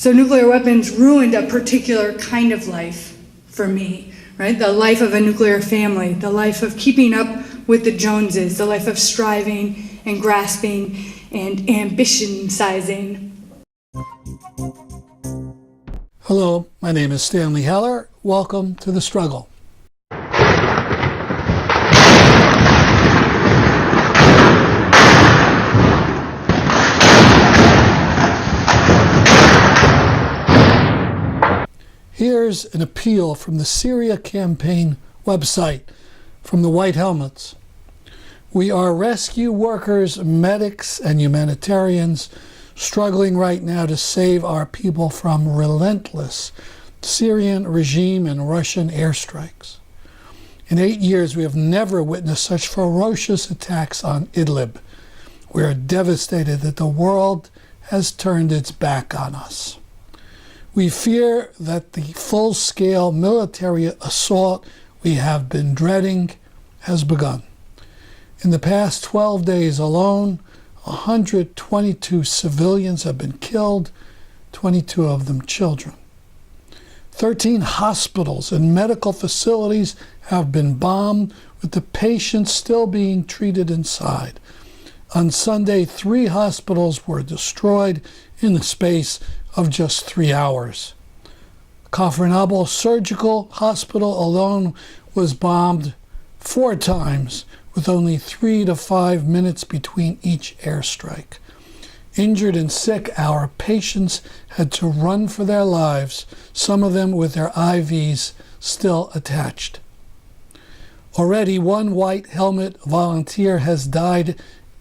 So nuclear weapons ruined a particular kind of life for me, right? The life of a nuclear family, the life of keeping up with the Joneses, the life of striving and grasping and ambition-sizing. Hello, my name is Stanley Heller. Welcome to The Struggle. Here's an appeal from the Syria Campaign website from the White Helmets. We are rescue workers, medics, and humanitarians struggling right now to save our people from relentless Syrian regime and Russian airstrikes. In 8 years, we have never witnessed such ferocious attacks on Idlib. We are devastated that the world has turned its back on us. We fear that the full-scale military assault we have been dreading has begun. In the past 12 days alone, 122 civilians have been killed, 22 of them children. 13 hospitals and medical facilities have been bombed, with the patients still being treated inside. On Sunday, 3 hospitals were destroyed in the space of just 3 hours. Kafr Surgical Hospital alone was bombed 4 times, with only 3 to 5 minutes between each airstrike. Injured and sick, our patients had to run for their lives, some of them with their IVs still attached. Already, one white helmet volunteer has died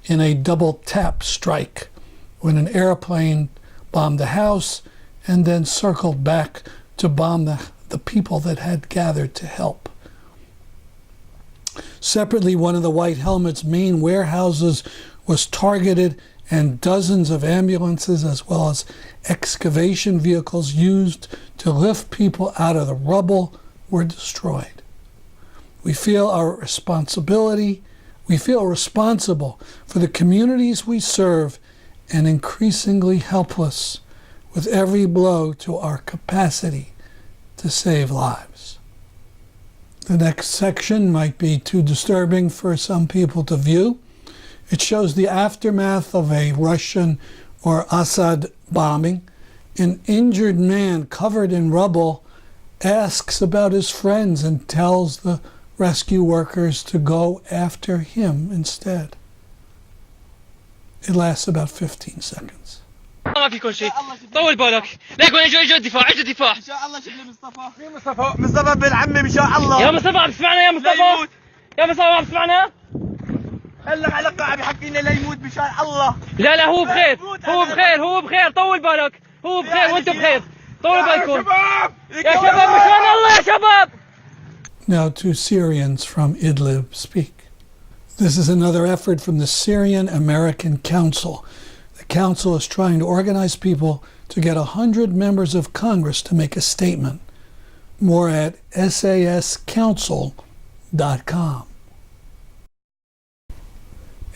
in a double tap strike when an airplane bombed the house and then circled back to bomb the people that had gathered to help. Separately, one of the White Helmets' main warehouses was targeted, and dozens of ambulances as well as excavation vehicles used to lift people out of the rubble were destroyed. We feel responsible for the communities we serve, and increasingly helpless with every blow to our capacity to save lives. The next section might be too disturbing for some people to view. It shows the aftermath of a Russian or Assad bombing. An injured man covered in rubble asks about his friends and tells the rescue workers to go after him instead. It lasts about 15 seconds. ما في كل شيء طول بالك ليك وين اجى الدفاع اجى الدفاع ان شاء الله شوف لي مصطفى بن عمي ان شاء الله يا مصطفى عم تسمعنا يا مصطفى يا مصطفى عم تسمعنا هلا على قاعد بحكينا لا يموت ان شاء الله لا هو بخير هو بخير طول بالك هو بخير وانتم بخير طول بالكم يا شباب مشان الله يا شباب. Now 2 Syrians from Idlib speak. This is another effort from the Syrian American Council. The council is trying to organize people to get 100 members of Congress to make a statement. More at sascouncil.com.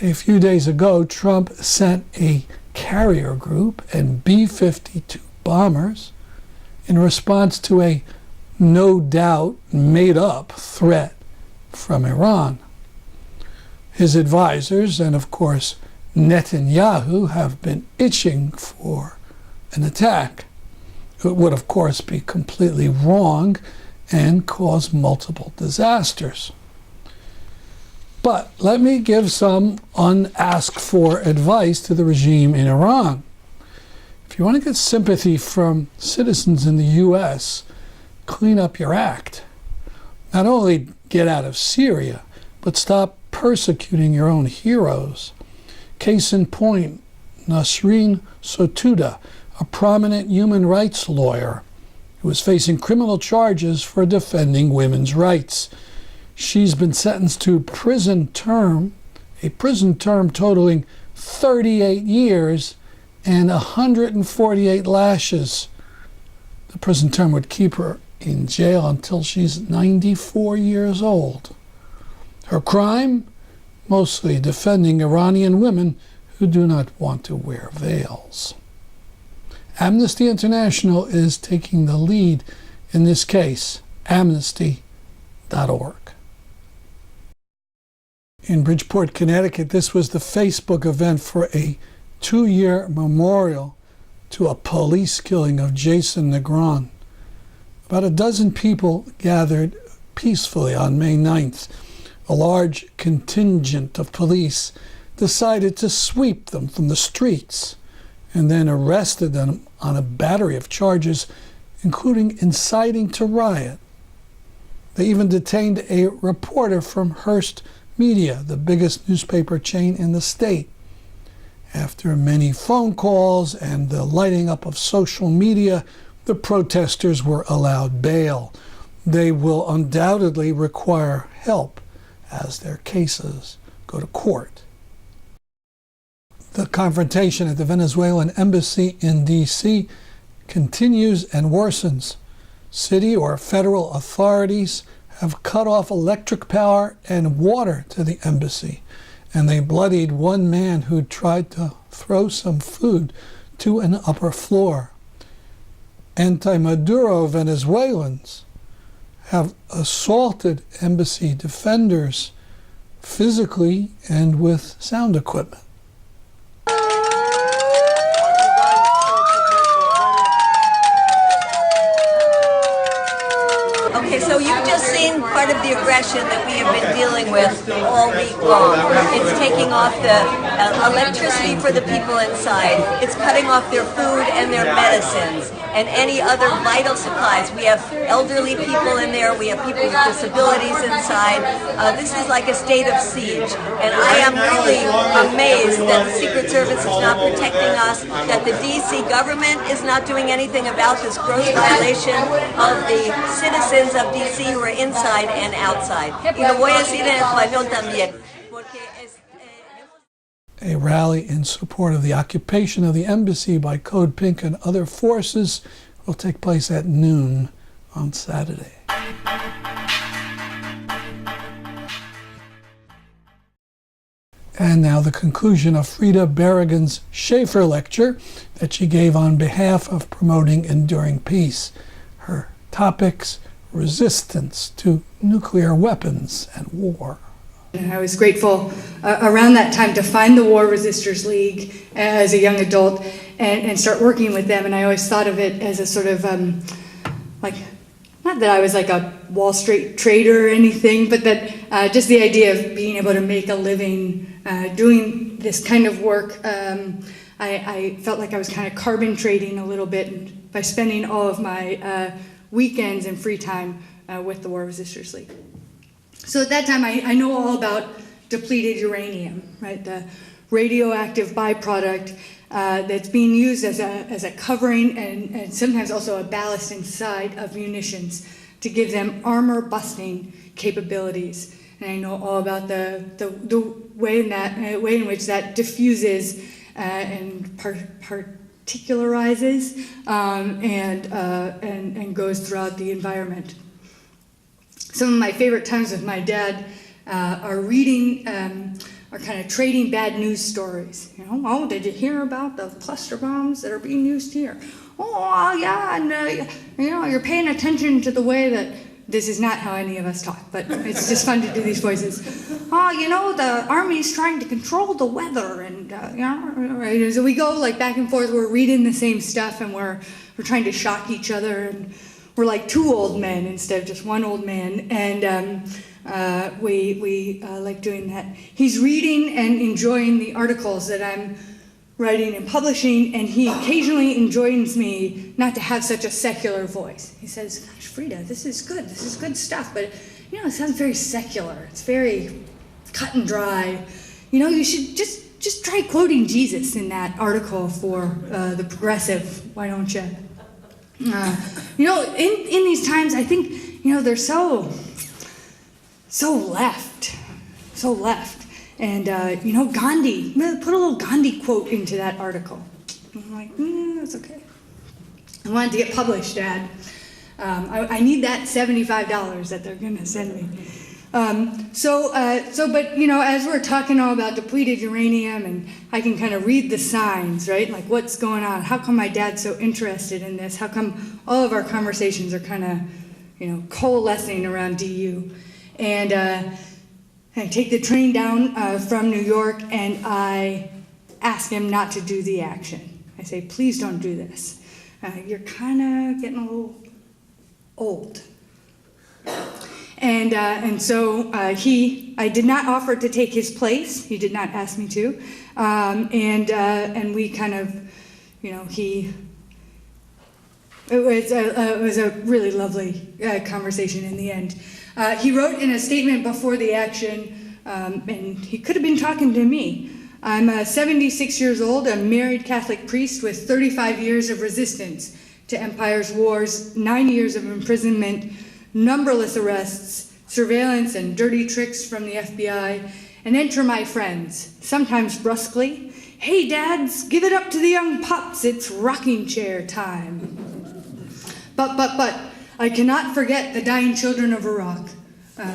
A few days ago, Trump sent a carrier group and B-52 bombers in response to a no doubt made-up threat from Iran. His advisors and, of course, Netanyahu have been itching for an attack. It would, of course, be completely wrong and cause multiple disasters. But let me give some unasked for advice to the regime in Iran. If you want to get sympathy from citizens in the U.S., clean up your act. Not only get out of Syria, but stop persecuting your own heroes. Case in point, Nasrin Sotoudeh, a prominent human rights lawyer who is facing criminal charges for defending women's rights. She's been sentenced to a prison term totaling 38 years and 148 lashes. The prison term would keep her in jail until she's 94 years old. Her crime? Mostly defending Iranian women who do not want to wear veils. Amnesty International is taking the lead in this case, amnesty.org. In Bridgeport, Connecticut, this was the Facebook event for a 2-year memorial to a police killing of Jayson Negron. About a dozen people gathered peacefully on May 9th. A large contingent of police decided to sweep them from the streets and then arrested them on a battery of charges, including inciting to riot. They even detained a reporter from Hearst Media, the biggest newspaper chain in the state. After many phone calls and the lighting up of social media, the protesters were allowed bail. They will undoubtedly require help as their cases go to court. The confrontation at the Venezuelan embassy in D.C. continues and worsens. City or federal authorities have cut off electric power and water to the embassy, and they bloodied one man who tried to throw some food to an upper floor. Anti-Maduro Venezuelans have assaulted embassy defenders physically and with sound equipment. Okay, so you've just seen part of the aggression that we have been dealing with all week long. It's taking off the electricity for the people inside. It's cutting off their food and their medicines and any other vital supplies. We have elderly people in there. We have people with disabilities inside. This is like a state of siege. And I am really amazed that the Secret Service is not protecting us, that the D.C. government is not doing anything about this gross violation of the citizens of D.C. who are inside and outside. Y lo voy a decir en español también. A rally in support of the occupation of the embassy by Code Pink and other forces will take place at noon on Saturday. And now the conclusion of Frieda Berrigan's Schaefer lecture that she gave on behalf of promoting enduring peace. Her topics: resistance to nuclear weapons and war. And I was grateful around that time to find the War Resisters League as a young adult and start working with them. And I always thought of it as a sort of like, not that I was like a Wall Street trader or anything, but that just the idea of being able to make a living doing this kind of work. I felt like I was kind of carbon trading a little bit by spending all of my weekends and free time with the War Resisters League. So at that time, I know all about depleted uranium, right? The radioactive byproduct that's being used as a covering and sometimes also a ballast inside of munitions to give them armor-busting capabilities. And I know all about the way in which that diffuses and particularizes and goes throughout the environment. Some of my favorite times with my dad are reading, are kind of trading bad news stories. You know, oh, did you hear about the cluster bombs that are being used here? Oh, yeah, and you know, you're paying attention to the way that this is not how any of us talk, but it's just fun to do these voices. Oh, you know, the Army's trying to control the weather, and you know, right? So we go like back and forth. We're reading the same stuff, and we're trying to shock each other, and we're like two old men instead of just one old man, and we like doing that. He's reading and enjoying the articles that I'm writing and publishing, and he occasionally enjoins me not to have such a secular voice. He says, "Gosh, Frieda, this is good stuff, but you know, it sounds very secular. It's very cut and dry. You know, you should just try quoting Jesus in that article for the Progressive. Why don't you?" You know, in these times, I think, you know, they're so left. And, you know, Gandhi, put a little Gandhi quote into that article. I'm like, that's okay. I wanted to get published, Dad. I need that $75 that they're going to send me. But you know, as we're talking all about depleted uranium, and I can kind of read the signs, right? Like, what's going on? How come my dad's so interested in this? How come all of our conversations are kind of, you know, coalescing around DU? And I take the train down from New York, and I ask him not to do the action. I say, please don't do this. You're kind of getting a little old. And so I did not offer to take his place. He did not ask me to. And we kind of, you know, it was a really lovely conversation in the end. He wrote in a statement before the action, and he could have been talking to me. I'm 76 years old, a married Catholic priest with 35 years of resistance to empire's wars, 9 years of imprisonment, numberless arrests, surveillance and dirty tricks from the FBI, and enter my friends, sometimes brusquely. Hey dads, give it up to the young pups, it's rocking chair time. But, I cannot forget the dying children of Iraq,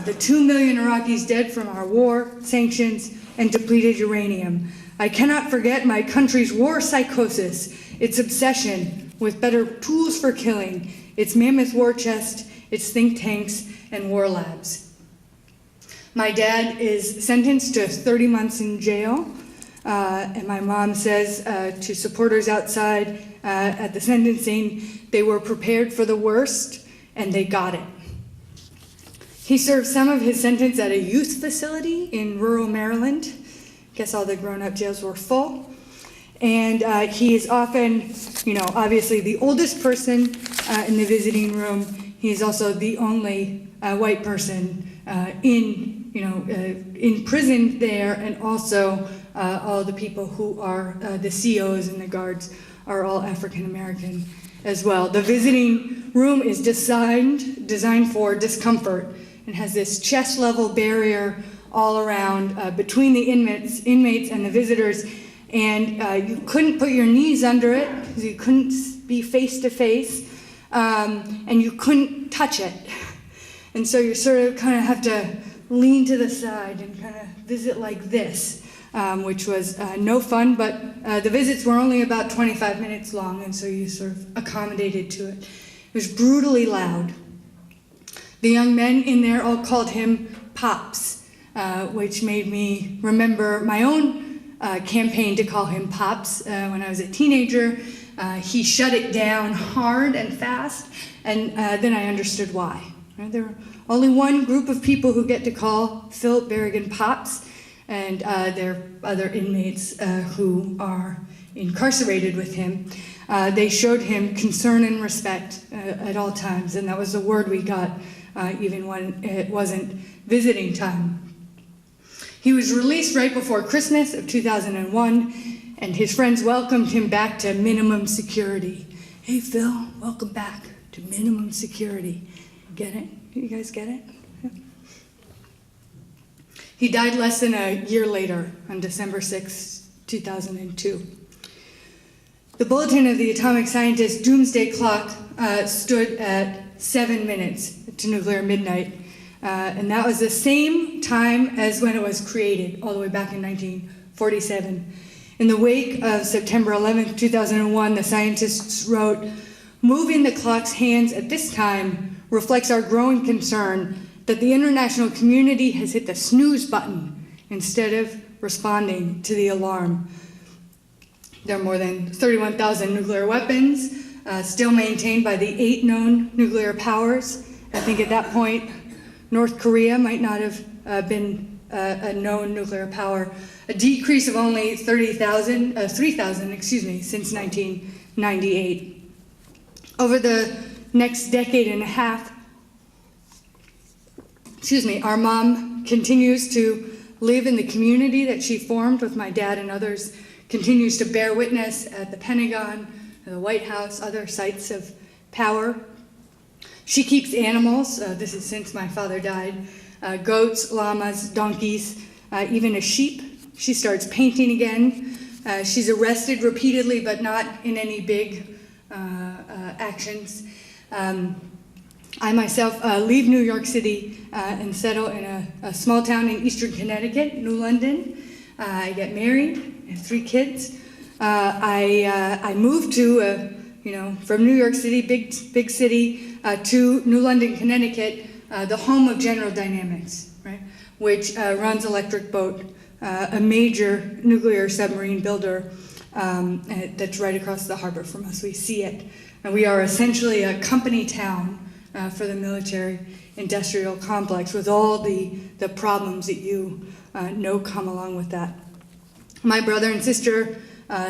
the 2 million Iraqis dead from our war, sanctions, and depleted uranium. I cannot forget my country's war psychosis, its obsession with better tools for killing, its mammoth war chest, its think tanks, and war labs. My dad is sentenced to 30 months in jail, and my mom says to supporters outside at the sentencing, they were prepared for the worst, and they got it. He served some of his sentence at a youth facility in rural Maryland. Guess all the grown-up jails were full. And he is often, you know, obviously the oldest person in the visiting room. He is also the only white person in prison there, and also all the people who are the COs and the guards are all African American as well. The visiting room is designed for discomfort and has this chest-level barrier all around between the inmates and the visitors, and you couldn't put your knees under it because you couldn't be face-to-face, and you couldn't touch it. And so you sort of kind of have to lean to the side and kind of visit like this, which was no fun, but the visits were only about 25 minutes long, and so you sort of accommodated to it. It was brutally loud. The young men in there all called him Pops, which made me remember my own campaign to call him Pops when I was a teenager. He shut it down hard and fast, and then I understood why. Right? There are only one group of people who get to call Philip Berrigan Pops, and there are other inmates who are incarcerated with him. They showed him concern and respect at all times, and that was the word we got even when it wasn't visiting time. He was released right before Christmas of 2001, and his friends welcomed him back to minimum security. Hey Phil, welcome back to minimum security. Get it? You guys get it? Yeah. He died less than a year later on December 6, 2002. The bulletin of the atomic scientist Doomsday Clock stood at 7 minutes to nuclear midnight. And that was the same time as when it was created, all the way back in 1947. In the wake of September 11th, 2001, the scientists wrote, "Moving the clock's hands at this time reflects our growing concern that the international community has hit the snooze button instead of responding to the alarm." There are more than 31,000 nuclear weapons still maintained by the 8 known nuclear powers. I think at that point, North Korea might not have been a known nuclear power. A decrease of only 3,000, since 1998. Over the next decade and a half, our mom continues to live in the community that she formed with my dad and others, continues to bear witness at the Pentagon, the White House, other sites of power. She keeps animals, this is since my father died, goats, llamas, donkeys, even a sheep. She starts painting again. She's arrested repeatedly, but not in any big actions. I myself leave New York City and settle in a small town in eastern Connecticut, New London. I get married, I have 3 kids. I moved to, from New York City, big city, to New London, Connecticut, the home of General Dynamics, right? Which runs Electric Boat, a major nuclear submarine builder that's right across the harbor from us. We see it. And we are essentially a company town for the military industrial complex with all the problems that you know come along with that. My brother and sister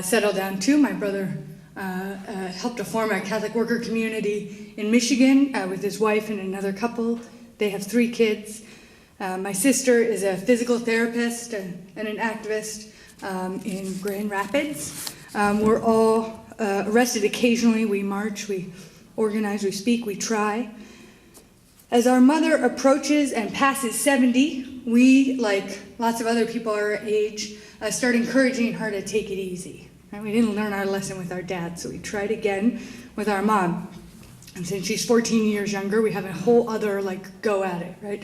settled down too. My brother helped to form a Catholic worker community in Michigan with his wife and another couple. They have 3 kids. My sister is a physical therapist and an activist in Grand Rapids. We're all arrested occasionally. We march, we organize, we speak, we try. As our mother approaches and passes 70, we, like lots of other people our age, start encouraging her to take it easy. Right? We didn't learn our lesson with our dad, so we tried again with our mom. And since she's 14 years younger, we have a whole other go at it, right?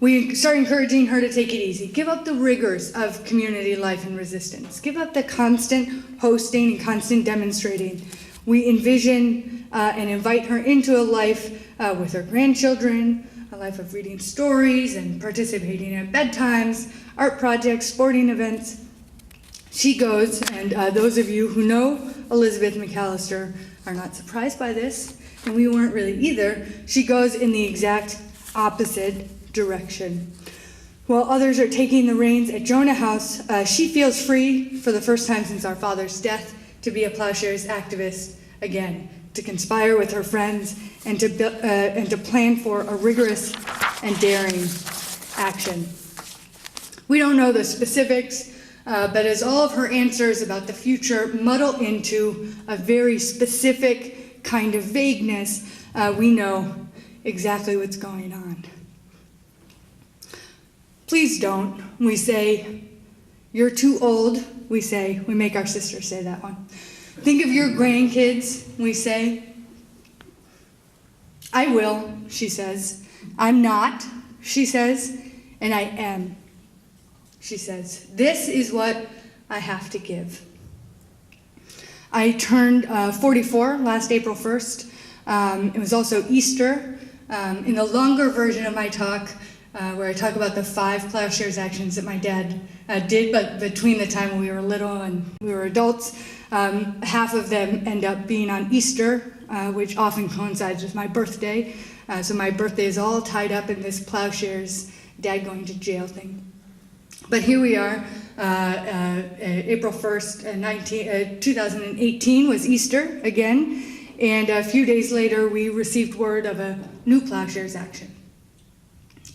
We start encouraging her to take it easy. Give up the rigors of community life and resistance. Give up the constant hosting and constant demonstrating. We envision and invite her into a life with her grandchildren, a life of reading stories and participating at bedtimes, art projects, sporting events. She goes, and those of you who know Elizabeth McAllister are not surprised by this, and we weren't really either. She goes in the exact opposite direction. While others are taking the reins at Jonah House, she feels free for the first time since our father's death to be a Plotshares activist again, to conspire with her friends and to plan for a rigorous and daring action. We don't know the specifics, but as all of her answers about the future muddle into a very specific kind of vagueness, we know exactly what's going on. Please don't, we say. You're too old, we say. We make our sister say that one. Think of your grandkids, we say. I will, she says. I'm not, she says. And I am, she says. This is what I have to give. I turned 44 last April 1st. It was also Easter. In the longer version of my talk, where I talk about the 5 Plotshares actions that my dad did, but between the time we were little and we were adults, half of them end up being on Easter, which often coincides with my birthday. So my birthday is all tied up in this Plotshares dad going to jail thing. But here we are, April 1st, 2018 was Easter again, and a few days later we received word of a new Plotshares action.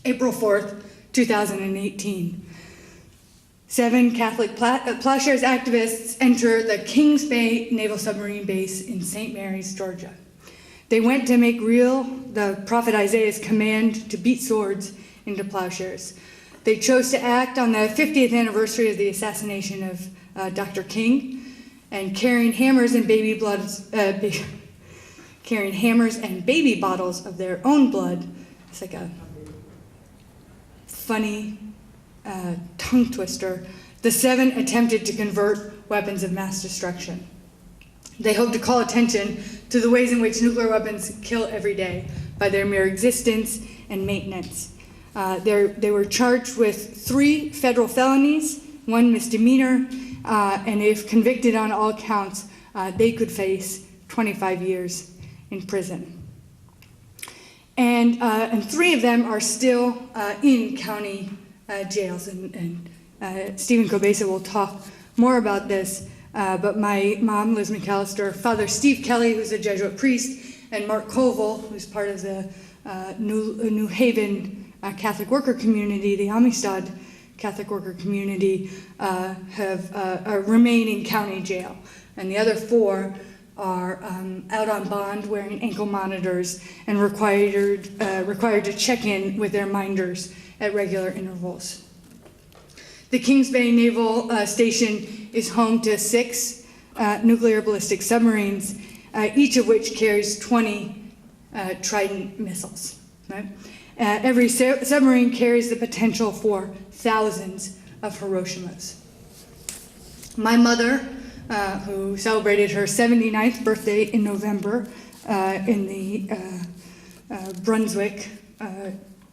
April 4th, 2018. 7 Catholic Plotshares activists enter the Kings Bay Naval Submarine Base in St. Mary's, Georgia. They went to make real the prophet Isaiah's command to beat swords into plowshares. They chose to act on the 50th anniversary of the assassination of Dr. King, and carrying hammers and baby bottles of their own blood. It's like a funny tongue twister. The 7 attempted to convert weapons of mass destruction. They hoped to call attention to the ways in which nuclear weapons kill every day by their mere existence and maintenance. They were charged with 3 federal felonies, 1 misdemeanor, and if convicted on all counts, they could face 25 years in prison. And 3 of them are still in county jails, and Stephen Kobesa will talk more about this, but my mom, Liz McAllister, Father Steve Kelly, who's a Jesuit priest, and Mark Koval, who's part of the New Haven Catholic worker community, the Amistad Catholic worker community, remain in county jail. And the other 4 are out on bond wearing ankle monitors and required to check in with their minders at regular intervals. The Kings Bay Naval Station is home to 6 nuclear ballistic submarines, each of which carries 20 Trident missiles. Right? Every submarine carries the potential for thousands of Hiroshimas. My mother, who celebrated her 79th birthday in November in the Brunswick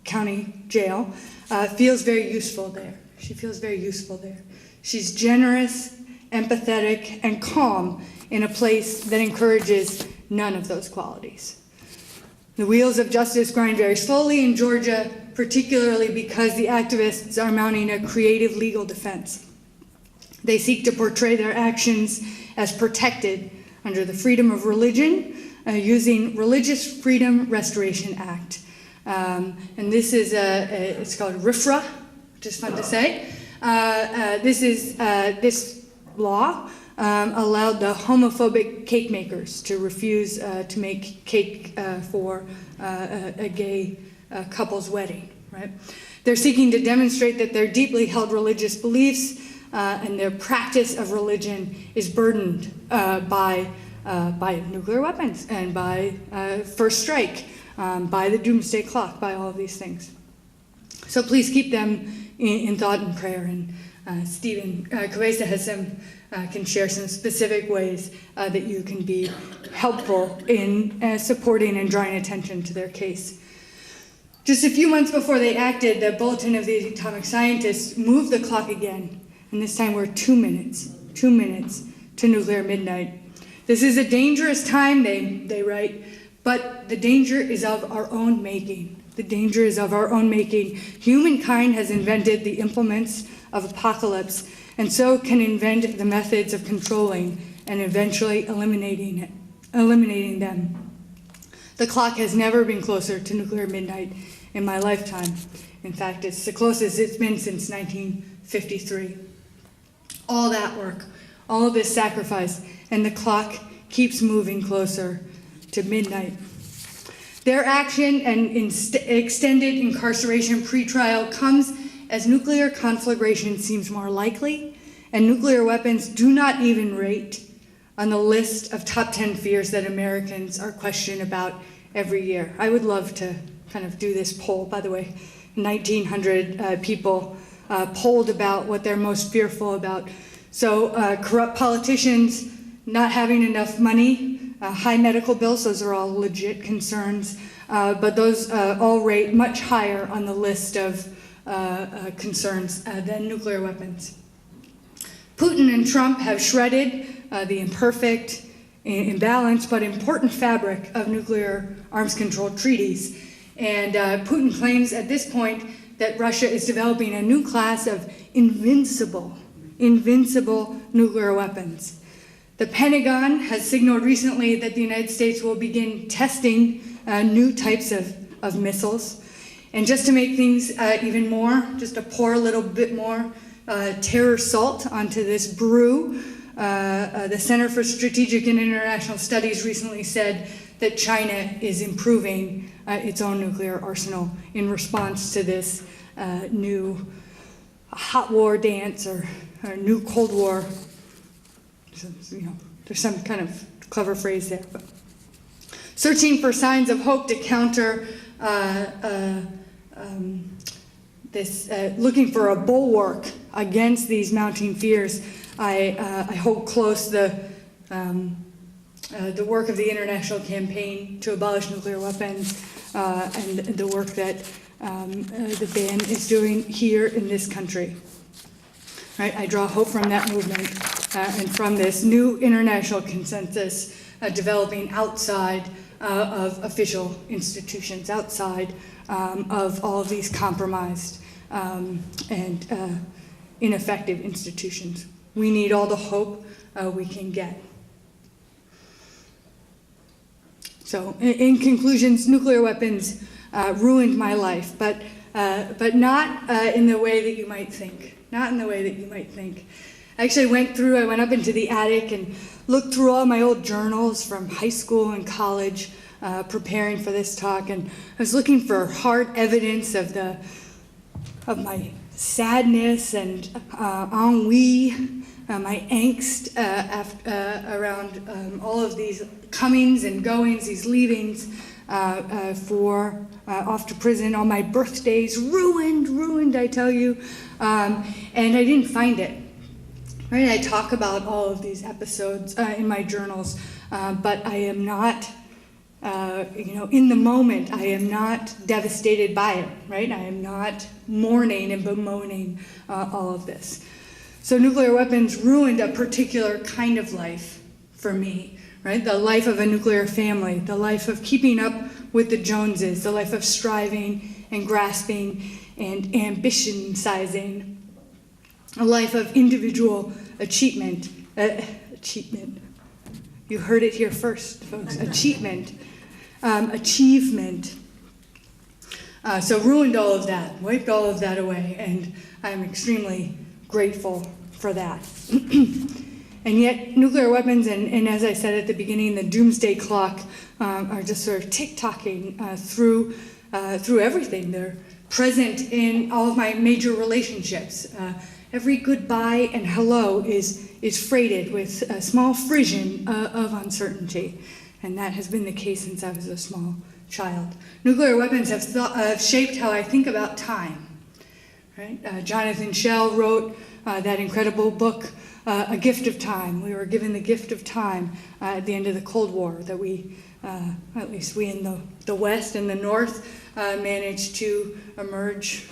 County Jail, feels very useful there. She feels very useful there. She's generous, empathetic, and calm in a place that encourages none of those qualities. The wheels of justice grind very slowly in Georgia, particularly because the activists are mounting a creative legal defense. They seek to portray their actions as protected under the freedom of religion, using Religious Freedom Restoration Act. And this is, it's called RFRA, which is fun to say. This law allowed the homophobic cake makers to refuse to make cake for a gay couple's wedding, right? They're seeking to demonstrate that their deeply held religious beliefs and their practice of religion is burdened by nuclear weapons and by first strike, by the Doomsday Clock, by all of these things. So please keep them in thought and prayer. And Stephen Cabeza has can share some specific ways that you can be helpful in supporting and drawing attention to their case. Just a few months before they acted, the Bulletin of the Atomic Scientists moved the clock again, and this time we're 2 minutes to nuclear midnight. This is a dangerous time, they write, but the danger is of our own making. The danger is of our own making. Humankind has invented the implements of apocalypse, and so can invent the methods of controlling and eventually eliminating them. The clock has never been closer to nuclear midnight in my lifetime. In fact, it's the closest it's been since 1953. All that work, all of this sacrifice, and the clock keeps moving closer to midnight. Their action and extended incarceration pretrial comes as nuclear conflagration seems more likely, and nuclear weapons do not even rate on the list of top 10 fears that Americans are questioned about every year. I would love to kind of do this poll. By the way, 1,900 people polled about what they're most fearful about. So corrupt politicians, not having enough money, high medical bills, those are all legit concerns, but those all rate much higher on the list of concerns than nuclear weapons. Putin and Trump have shredded the imperfect, imbalanced, but important fabric of nuclear arms control treaties. And Putin claims at this point that Russia is developing a new class of invincible nuclear weapons. The Pentagon has signaled recently that the United States will begin testing new types of missiles. And just to make things even more, just to pour a little bit more terror salt onto this brew, the Center for Strategic and International Studies recently said that China is improving its own nuclear arsenal in response to this new hot war dance or new Cold War. So, there's some kind of clever phrase there. But searching for signs of hope to counter looking for a bulwark against these mounting fears, I hold close the work of the international campaign to abolish nuclear weapons and the work that the ban is doing here in this country. Right? I draw hope from that movement and from this new international consensus developing outside of official institutions, outside of all of these compromised and ineffective institutions. We need all the hope we can get. So, in conclusions, nuclear weapons ruined my life, but not in the way that you might think. Not in the way that you might think. I actually went up into the attic and looked through all my old journals from high school and college, preparing for this talk, and I was looking for hard evidence of my sadness and ennui, my angst around all of these comings and goings, these leavings off to prison. All my birthdays ruined, I tell you. And I didn't find it. Right? I talk about all of these episodes in my journals, but I am not, in the moment, I am not devastated by it, right? I am not mourning and bemoaning all of this. So nuclear weapons ruined a particular kind of life for me, right? The life of a nuclear family, the life of keeping up with the Joneses, the life of striving and grasping and ambition-sizing, a life of individual achievement. You heard it here first, folks. Achievement. So ruined all of that, wiped all of that away, and I'm extremely grateful for that. And yet, nuclear weapons, and as I said at the beginning, the Doomsday Clock are just sort of tick-tocking through everything. They're present in all of my major relationships. Every goodbye and hello is freighted with a small frisson of uncertainty, and that has been the case since I was a small child. Nuclear weapons have shaped how I think about time. Right? Jonathan Schell wrote that incredible book, A Gift of Time. We were given the gift of time at the end of the Cold War, that we, at least we in the West and the North, managed to emerge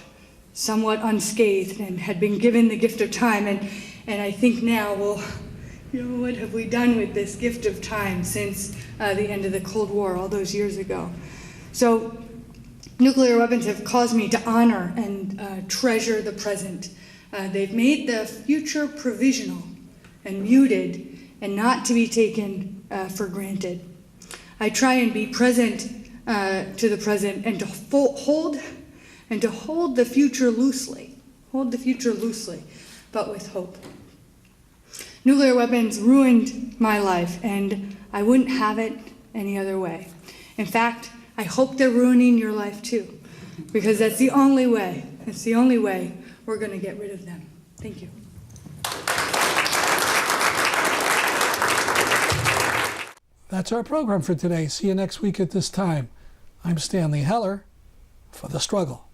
somewhat unscathed and had been given the gift of time. And I think now, well, what have we done with this gift of time since the end of the Cold War all those years ago? So nuclear weapons have caused me to honor and treasure the present. They've made the future provisional and muted and not to be taken for granted. I try and be present to the present and to hold the future loosely. Hold the future loosely, but with hope. Nuclear weapons ruined my life, and I wouldn't have it any other way. In fact, I hope they're ruining your life too, because that's the only way. It's the only way we're going to get rid of them. Thank you. That's our program for today. See you next week at this time. I'm Stanley Heller for The Struggle.